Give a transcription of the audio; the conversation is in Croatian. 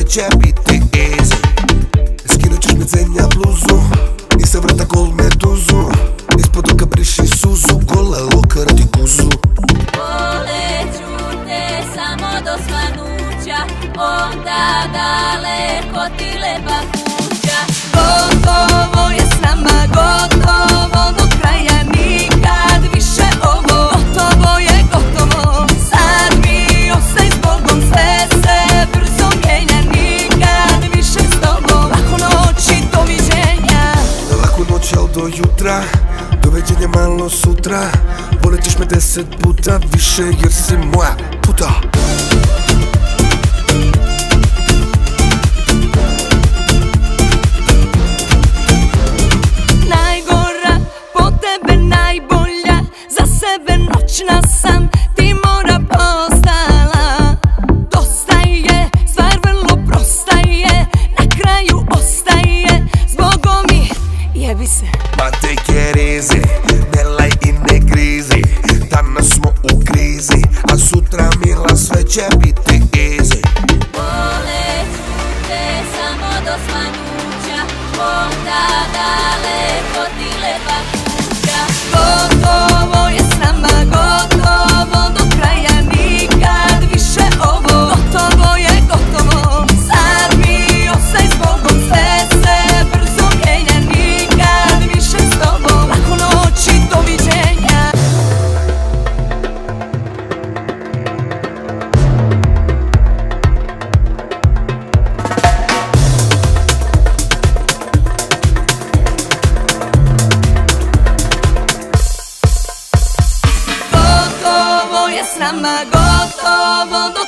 će biti easy. Skinut ćeš mi cenja bluzu i sa vrata gol meduzu. Ispod oka briši suzu, gola loka radi guzu. Poleću te samo do svanuća, onda daleko ti lepa kuća. Gotovo je s nama, gotovo do kraja, nikad više ovo. Gotovo je gotovo, sad mi ostaj s Bogom, sve se brzo mijenja, nikad više s tobom. Laku noć i doviđenja. Laku noć, al do jutra, doviđenja malo sutra. Polećeš me 10 puta više jer si moja puta. Najgora, po tebe najbolja, za sebe noćna sam, ti mora postala. Dosta je, stvar vrlo prosta je, na kraju ostaje, zbogom mi jebi se. Ma take it easy, ne laj i ne grizi. Danas smo u krizi, a sutra mila sve će biti easy. Poleću te samo do svanuća, onda daleko ti lepa kuća. Gotovo je s nama, gotovo do kraja, nikad više ovo. Gotovo je gotovo, sad mi ostaj s Bogom, sve se brzo mijenja, nikad više s tobom. Laku noć i doviđenja. Gotovo je s nama, gotovo do